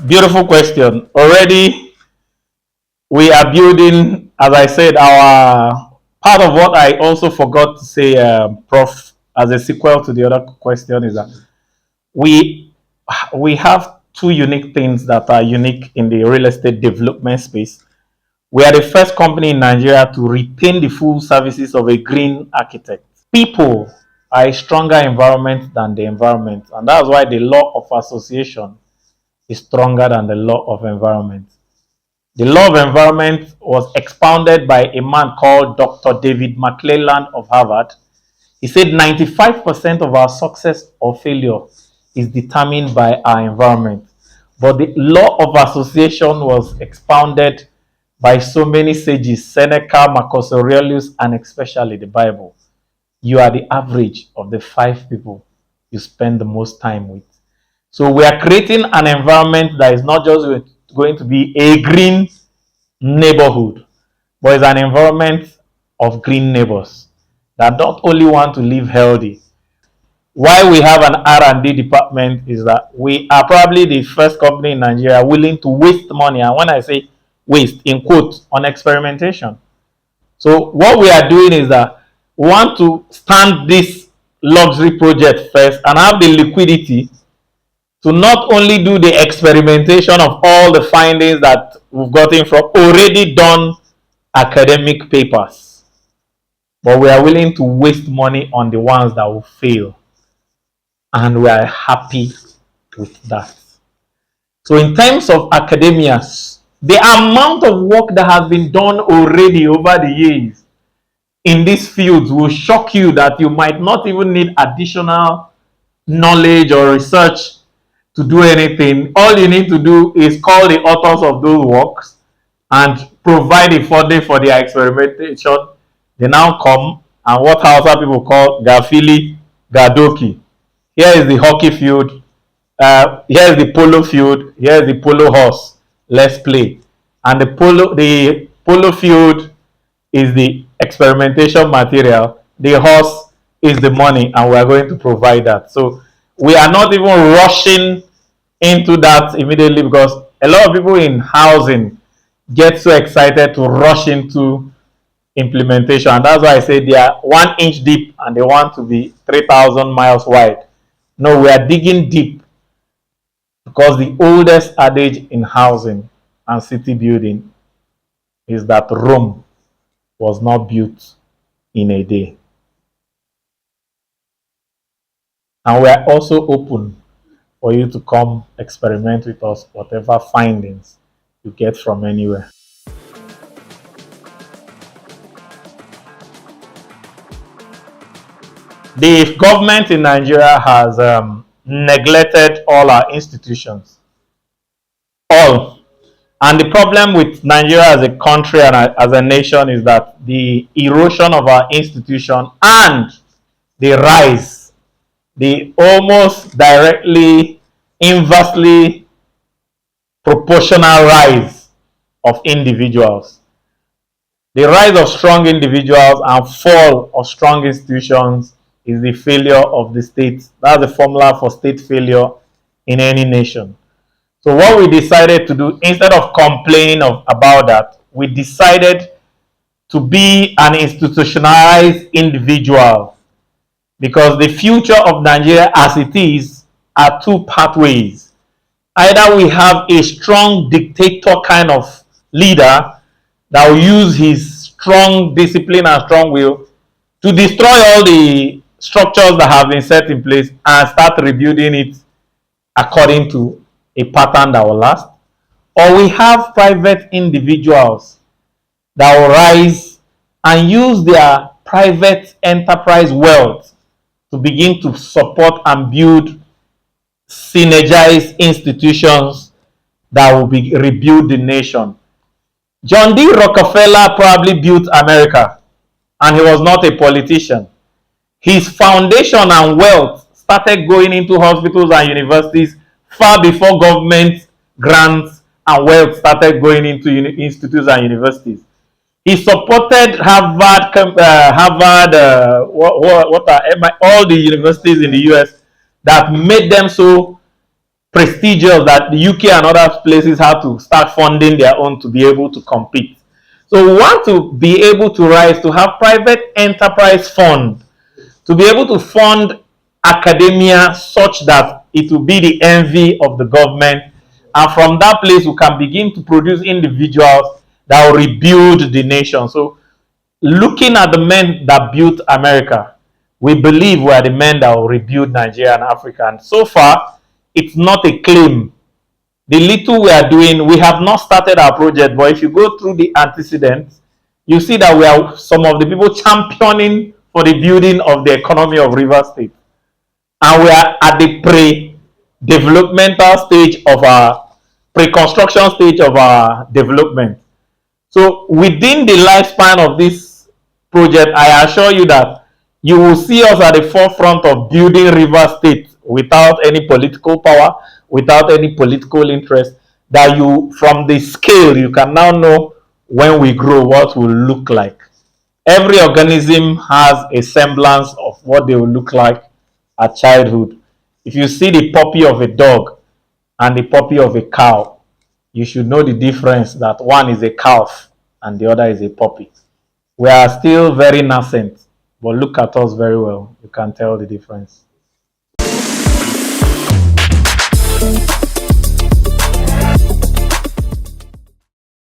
Beautiful question. Already, we are building, as I said, our part of what I also forgot to say, Prof, as a sequel to the other question is that we we have two unique things that are unique in the real estate development space. We are the first company in Nigeria to retain the full services of a green architect. People are a stronger environment than the environment, and that's why the law of association is stronger than the law of environment. The law of environment was expounded by a man called Dr. David McClelland of Harvard. He said 95% of our success or failure is determined by our environment. But the law of association was expounded by so many sages, Seneca, Marcus Aurelius, and especially the Bible. You are the average of the 5 people you spend the most time with. So we are creating an environment that is not just going to be a green neighborhood, but it's an environment of green neighbors that not only want to live healthy. Why we have an R&D department is that we are probably the first company in Nigeria willing to waste money, and when I say waste, in quotes, on experimentation. So what we are doing is that we want to stand this luxury project first and have the liquidity to not only do the experimentation of all the findings that we've gotten from already done academic papers, but we are willing to waste money on the ones that will fail. And we are happy with that. So in terms of academia, the amount of work that has been done already over the years in these fields will shock you that you might not even need additional knowledge or research to do anything. All you need to do is call the authors of those works and provide the funding for their experimentation. They now come and what Hausa people call Gafili Gadoki. Here is the hockey field. Here is the polo field. Here is the polo horse. Let's play. And the polo field is the experimentation material. The horse is the money, and we are going to provide that. So we are not even rushing into that immediately, because a lot of people in housing get so excited to rush into implementation, and that's why I say they are 1 inch deep and they want to be 3,000 miles wide. No, we are digging deep, because the oldest adage in housing and city building is that Rome was not built in a day. And we are also open for you to come experiment with us, whatever findings you get from anywhere. The government in Nigeria has neglected all our institutions. All. And the problem with Nigeria as a country and as a nation is that the erosion of our institution and the rise, the almost directly, inversely proportional rise of individuals. The rise of strong individuals and fall of strong institutions is the failure of the state. That's the formula for state failure in any nation. So what we decided to do, instead of complaining about that, we decided to be an institutionalized individual, because the future of Nigeria as it is are two pathways. Either we have a strong dictator kind of leader that will use his strong discipline and strong will to destroy all the structures that have been set in place and start rebuilding it according to a pattern that will last. Or we have private individuals that will rise and use their private enterprise wealth to begin to support and build synergized institutions that will rebuild the nation. John D. Rockefeller probably built America, and he was not a politician. His foundation and wealth started going into hospitals and universities far before government grants and wealth started going into institutes and universities. He supported Harvard, all the universities in the US that made them so prestigious that the UK and other places have to start funding their own to be able to compete. So we want to be able to rise to have private enterprise fund to be able to fund academia such that it will be the envy of the government. And from that place, we can begin to produce individuals that will rebuild the nation. So, looking at the men that built America, we believe we are the men that will rebuild Nigeria and Africa. And so far, it's not a claim. The little we are doing, we have not started our project, but if you go through the antecedents, you see that we are some of the people championing for the building of the economy of Rivers State. And we are at the pre-developmental stage of our pre-construction stage of our development. So within the lifespan of this project, I assure you that you will see us at the forefront of building Rivers State without any political power, without any political interest. That you, from the scale, you can now know when we grow what will look like. Every organism has a semblance of what they will look like at childhood. If you see the puppy of a dog and the puppy of a cow, you should know the difference that one is a calf and the other is a puppy. We are still very nascent, but look at us very well. You can tell the difference.